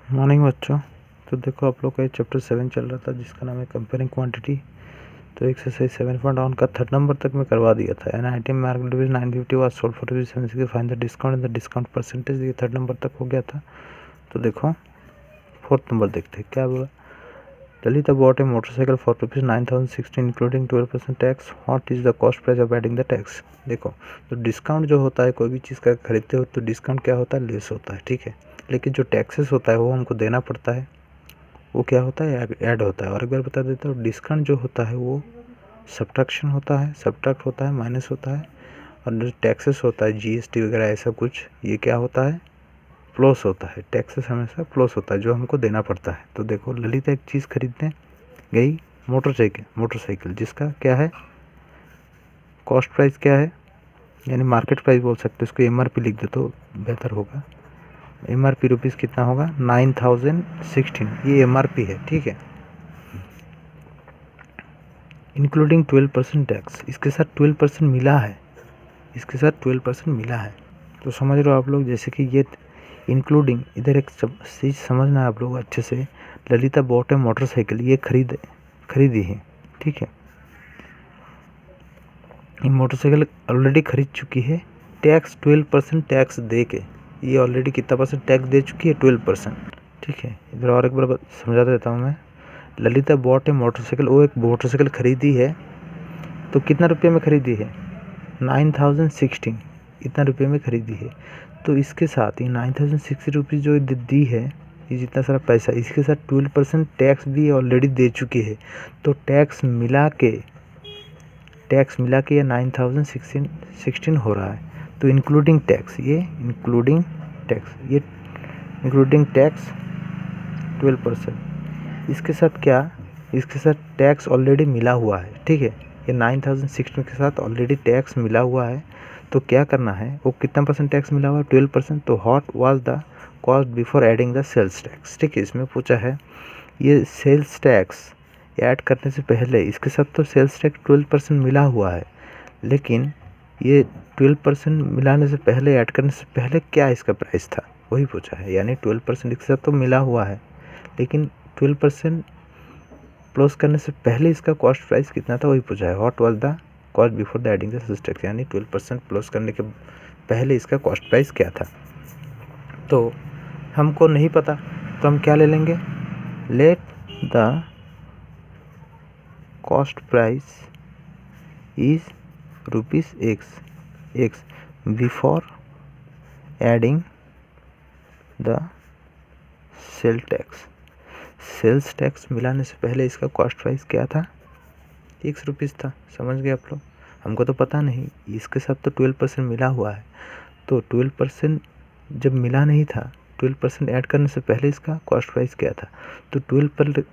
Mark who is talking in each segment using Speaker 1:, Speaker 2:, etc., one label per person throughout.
Speaker 1: Morning बच्चों। तो देखो आप लोग का ये चैप्टर 7 चल रहा था जिसका नाम है कंपेयरिंग क्वांटिटी। तो एक्सरसाइज 7.1 का 3rd नंबर तक मैं करवा दिया था। An item marked rupees 950 was sold for rupees 76 find the discount and the discount percentage. ये 3rd नंबर तक हो गया था। तो देखो 4th नंबर देखते हैं क्या बोला। Lalita bot A motorcycle for rupees 9016 including 12% tax. What is the cost price of adding the tax. देखो तो डिस्काउंट जो होता है, कोई भी चीज़ का खरीदते हो तो डिस्काउंट क्या होता है, लेस होता है, ठीक है। लेकिन जो टैक्सेस होता है वो हमको देना पड़ता है, वो क्या होता है, ऐड होता है। और एक बार बता देता हूँ, डिस्काउंट जो होता है वो सब्ट्रैक्शन होता है, सब्ट्रैक्ट होता है, माइनस होता है। और जो टैक्सेस होता है, जीएसटी वगैरह ऐसा कुछ, ये क्या होता है, प्लस होता है। टैक्सेस हमेशा प्लस होता है जो हमको देना पड़ता है। तो देखो ललिता एक चीज़ खरीदने गई, मोटरसाइकिल जिसका क्या है, कॉस्ट प्राइस क्या है, यानी मार्केट प्राइस बोल सकते हो, उसको एमआरपी लिख दे तो बेहतर होगा। एमआरपी रुपीज़ कितना होगा, 9016, ये एमआरपी है, ठीक है। इंक्लूडिंग 12% टैक्स, इसके साथ 12% मिला है, इसके साथ 12% मिला है। तो समझ रहे हो आप लोग, जैसे कि ये इंक्लूडिंग, इधर एक चीज़ समझना है आप लोग अच्छे से। ललिता बॉट ए मोटरसाइकिल, ये खरीदी है, ठीक है। ये मोटरसाइकिल ऑलरेडी खरीद चुकी है, टैक्स 12% टैक्स दे के। ये ऑलरेडी कितना परसेंट टैक्स दे चुकी है, 12%, ठीक है। इधर और एक बार समझा देता हूँ मैं। ललिता बॉट ए मोटरसाइकिल, वो एक मोटरसाइकिल खरीदी है, तो कितना रुपये में खरीदी है, 9016, इतना रुपये में खरीदी है। तो इसके साथ ही 9060 रुपीज़ जो दी है, ये जितना सारा पैसा, इसके साथ 12% टैक्स भी ऑलरेडी दे चुकी है। तो टैक्स मिला के ये 9016 हो रहा है। तो इंक्लूडिंग टैक्स, ये इंक्लूडिंग टैक्स 12%। इसके साथ क्या, इसके साथ टैक्स ऑलरेडी मिला हुआ है, ठीक है। ये 9016 के साथ ऑलरेडी टैक्स मिला हुआ है। तो क्या करना है, वो कितना परसेंट टैक्स मिला हुआ है, 12%। तो what was the cost before adding the sales tax, ठीक है। इसमें पूछा है ये सेल्स टैक्स ऐड करने से पहले, इसके साथ तो सेल्स टैक्स 12% मिला हुआ है, लेकिन ये 12% मिलाने से पहले, ऐड करने से पहले क्या इसका प्राइस था, वही पूछा है। यानी 12% इसके साथ तो मिला हुआ है, लेकिन 12% प्लस करने से पहले इसका कॉस्ट प्राइस कितना था, वही पूछा है। What was the cost before the adding the sales tax, यानी 12% प्लस करने के पहले इसका कॉस्ट प्राइस क्या था। तो हमको नहीं पता, तो हम क्या ले लेंगे, let the cost price is rupees X before adding the sales tax मिलाने से पहले इसका कॉस्ट प्राइस क्या था, ₹X था। समझ गए आप लोग। हमको तो पता नहीं, इसके साथ तो 12% मिला हुआ है। तो 12% जब मिला नहीं था, 12% ऐड करने से पहले इसका कॉस्ट प्राइस क्या था, तो 12%,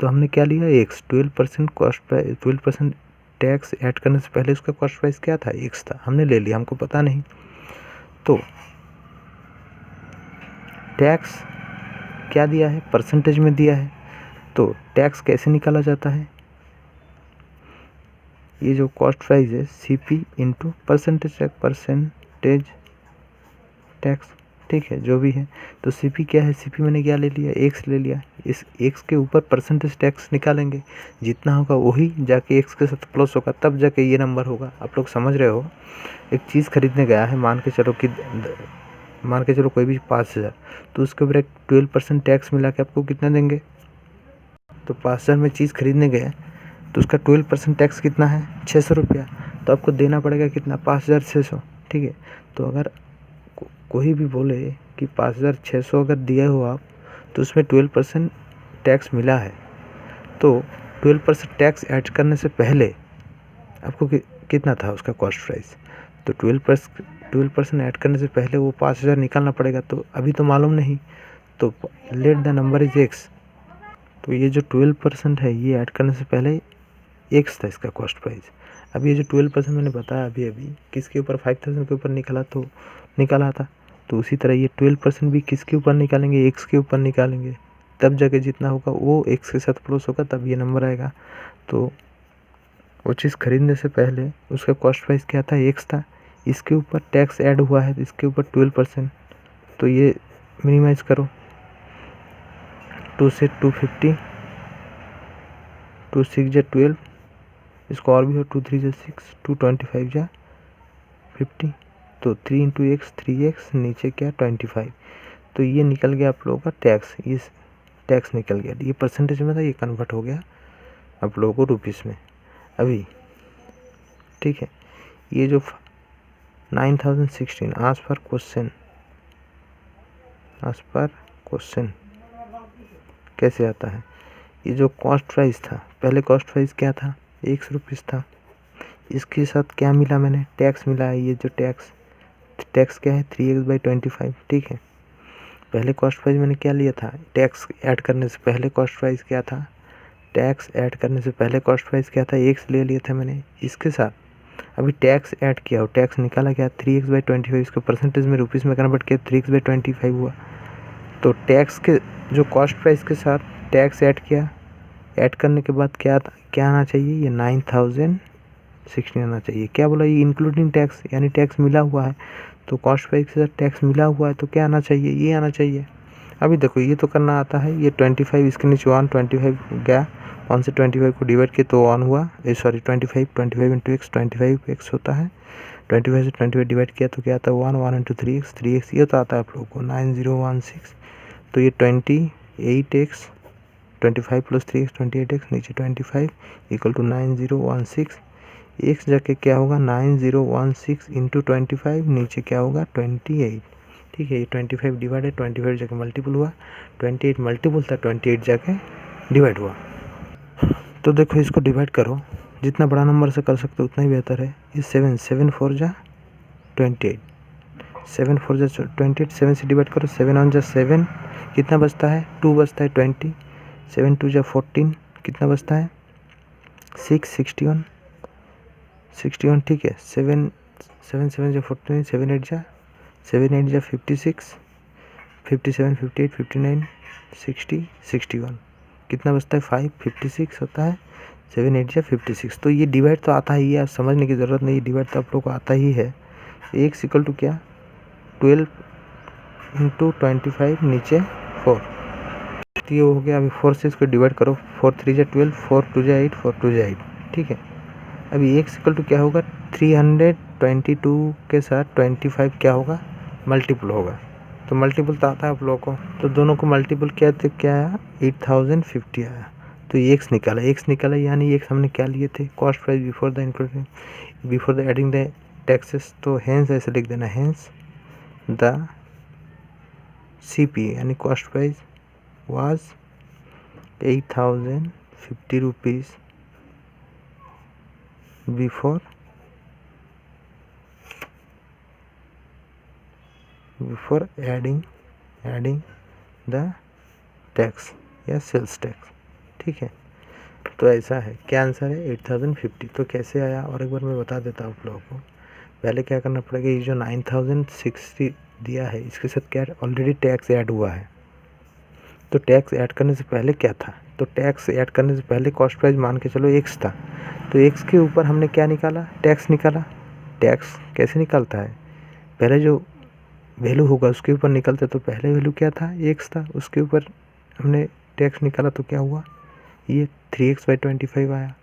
Speaker 1: तो हमने क्या लिया, x. 12% cost price, 12% tax add करने से पहले इसका कॉस्ट प्राइस क्या था, एक्स था, हमने ले लिया, हमको पता नहीं। तो टैक्स क्या दिया है, परसेंटेज में दिया है। तो टैक्स कैसे निकाला जाता है, ये जो कॉस्ट प्राइस है, सीपी इंटू परसेंटेज टैक्स, ठीक है, जो भी है। तो सीपी क्या है, सीपी मैंने क्या ले लिया, एक्स ले लिया। इस एक्स के ऊपर परसेंटेज टैक्स निकालेंगे, जितना होगा वही जाके एक्स के साथ प्लस होगा, तब जाके ये नंबर होगा। आप लोग समझ रहे हो। एक चीज़ खरीदने गया है, मान के चलो कोई भी 5000, तो उसके ऊपर एक 12% टैक्स मिला के आपको कितना देंगे। तो 5000 में चीज़ खरीदने गए, तो उसका 12% टैक्स कितना है, 600 रुपया। तो आपको देना पड़ेगा कितना, 5600, ठीक है। तो अगर कोई भी बोले कि 5600 अगर दिए हो आप, तो उसमें 12% टैक्स मिला है। तो 12% टैक्स ऐड करने से पहले आपको कितना था उसका कॉस्ट प्राइस, तो 12% ऐड करने से पहले वो 5000 निकालना पड़ेगा। तो अभी तो मालूम नहीं, तो let the number is x. तो ये जो 12% है, ये ऐड करने से पहले एक्स था इसका कॉस्ट प्राइस। अब ये जो 12% मैंने बताया अभी किसके ऊपर, 5000 के ऊपर निकाला था। तो उसी तरह ये 12% भी किसके ऊपर निकालेंगे, एक्स के ऊपर निकालेंगे, तब जाके जितना होगा वो एक्स के साथ प्लस होगा, तब ये नंबर आएगा। तो वो चीज़ खरीदने से पहले उसका कॉस्ट प्राइस क्या था, एक्स था। इसके ऊपर टैक्स ऐड हुआ है, इसके ऊपर 12%। तो ये मिनिमाइज़ करो, 2 से 250, 2 6 जा 12, इसको और भी हो 2 3 जा 6, 2 25 जा 50, तो 3 इंटू एक्स 3x, नीचे क्या 25। तो ये निकल गया आप लोगों का टैक्स, ये टैक्स निकल गया। ये परसेंटेज में था, ये कन्वर्ट हो गया आप लोगों को रुपीस में अभी, ठीक है। ये जो 9016 आज पर क्वेश्चन कैसे आता है। ये जो कॉस्ट प्राइस था, पहले कॉस्ट प्राइस क्या था, 100 रुपीज़ था। इसके साथ क्या मिला मैंने, टैक्स मिला है। ये जो टैक्स क्या है 3x/25, ठीक है। पहले कॉस्ट प्राइस मैंने क्या लिया था, टैक्स ऐड करने से पहले कॉस्ट प्राइस क्या था, टैक्स ऐड करने से पहले कॉस्ट प्राइस क्या था, x ले लिया था मैंने। इसके साथ अभी टैक्स ऐड किया और टैक्स निकाला गया 3x/25, इसको परसेंटेज में रुपीज़ में कन्वर्ट किया 3x/25 हुआ। तो टैक्स के जो कॉस्ट प्राइस के साथ टैक्स ऐड किया, ऐड करने के बाद क्या आना चाहिए, ये 9016 आना चाहिए। क्या बोला, ये इंक्लूडिंग टैक्स, यानी टैक्स मिला हुआ है। तो कॉस्ट प्राइस के साथ टैक्स मिला हुआ है तो क्या आना चाहिए, ये आना चाहिए। अभी देखो ये तो करना आता है। ये 25, इसके नीचे 1 25 गया, 1 से 25 को डिवाइड किया तो 1 हुआ, 25 इंटू एक्स 25x होता है। 25 से 25 डिवाइड किया तो क्या आता है 1 इंटू 3x, ये तो आता है आप लोगों को 9016। तो ये 28x, 25 प्लस 3x 28x, नीचे 25 इक्वल टू 9016। एक्स जाके क्या होगा 9016 इंटू 25, नीचे क्या होगा 28, ठीक है। ये 25 डिवाइडेड 25 जाके मल्टीपल हुआ, 28 मल्टीपल था, 28 जाके डिवाइड हुआ। तो देखो इसको डिवाइड करो, जितना बड़ा नंबर से कर सकते हो उतना ही बेहतर है। ये 7 4 जा 28, 7 4 जा 28, 7 से डिवाइड करो, 7 1 जा 7, कितना बचता है 2 बचता है 20, 7 2 जा 14, कितना बचता है 6 61, ठीक है। 7 7 जा 14, 7 8 जा 56, 57 58 59 60 61, कितना बचता है 5 56 होता है, 7 8 जा 56। तो ये डिवाइड तो आता ही है, आप समझने की ज़रूरत नहीं, डिवाइड तो आप लोग को आता ही है। x इक्वल टू क्या 12 इंटू 25, नीचे 4, तो ये हो गया। अभी 4 से इसको डिवाइड करो, 4 3 जा 12, 4 2 जा 8, 4 2 जा 8, ठीक है। अभी x इक्वल टू क्या होगा 322 के साथ 25 क्या होगा मल्टीपल होगा, तो मल्टीपल तो आता है आप लोगों को। तो दोनों को मल्टीपल किया तो क्या आया 8050 आया। तो ये x निकाला, यानी x हमने क्या लिए थे, cost price before the adding the taxes. तो हेंस ऐसे लिख देना, हेंस द CP यानी cost price was 8050 rupees before adding the tax या सेल्स टैक्स, ठीक है। तो ऐसा है, क्या आंसर है 8050। तो कैसे आया और एक बार मैं बता देता हूँ आप लोगों को। पहले क्या करना पड़ेगा, ये जो 9060 दिया है इसके साथ क्या ऑलरेडी टैक्स ऐड हुआ है। तो टैक्स ऐड करने से पहले क्या था, तो टैक्स ऐड करने से पहले कॉस्ट प्राइस मान के चलो x था, तो x के ऊपर हमने क्या निकाला, टैक्स निकाला। टैक्स कैसे निकलता है, पहले जो वैल्यू होगा उसके ऊपर निकलते, तो पहले वैल्यू क्या था x था, उसके ऊपर हमने टैक्स निकाला तो क्या हुआ ये 3x/25 आया।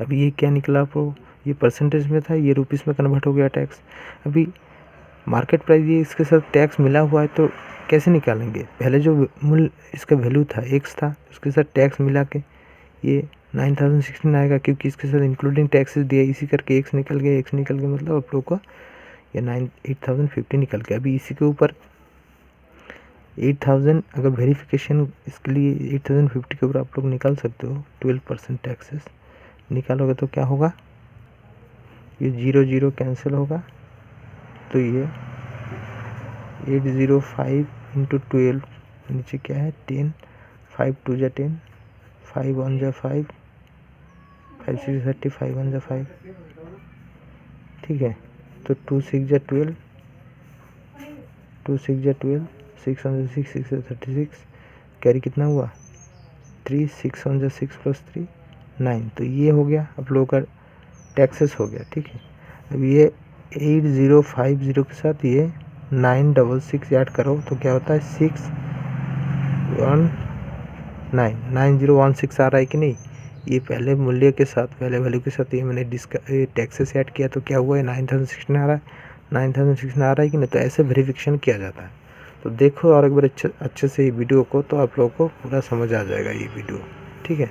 Speaker 1: अभी ये क्या निकला आपको, ये परसेंटेज में था, ये रुपीज़ में कन्वर्ट हो गया टैक्स। अभी मार्केट प्राइस ये इसके साथ टैक्स मिला हुआ है तो कैसे निकालेंगे, पहले जो मूल्य इसका वैल्यू था x था, उसके साथ टैक्स मिला के ये 9016 आएगा, क्योंकि इसके साथ इंक्लूडिंग टैक्सेस दिया, इसी करके x निकल गया मतलब आप लोग को ये 8050 निकल गया। अभी इसी के ऊपर 8000 अगर वेरिफिकेशन इसके लिए 8050 के ऊपर आप लोग निकाल सकते हो 12% टैक्सेस निकालोगे तो क्या होगा, ये 0 0 कैंसिल होगा, तो ये 805 इंटू 12, नीचे क्या है 10, 5 2 जा 10, 5 1 जा 5, 5 6 30, 5 1 जा 5, ठीक है। तो 2 6 जा 12, 2 6 जा 12, 6 1 जा 6, 6 जा 36, कैरी कितना हुआ 3, 6 1 जा 6 प्लस 3 9। तो ये हो गया आप लोगों का टैक्सेस हो गया, ठीक है। अब ये 8050 के साथ ये 966 ऐड करो तो क्या होता है 6 1 9016 आ रहा है कि नहीं, ये पहले मूल्य के साथ, पहले वैल्यू के साथ ये मैंने टैक्सेस से ऐड किया तो क्या हुआ है 9016 आ रहा है, 9016 आ रहा है कि नहीं। तो ऐसे वेरिफिकेशन किया जाता है। तो देखो और एक बार अच्छे से ये वीडियो को, तो आप लोगों को पूरा समझ आ जाएगा ये वीडियो, ठीक है।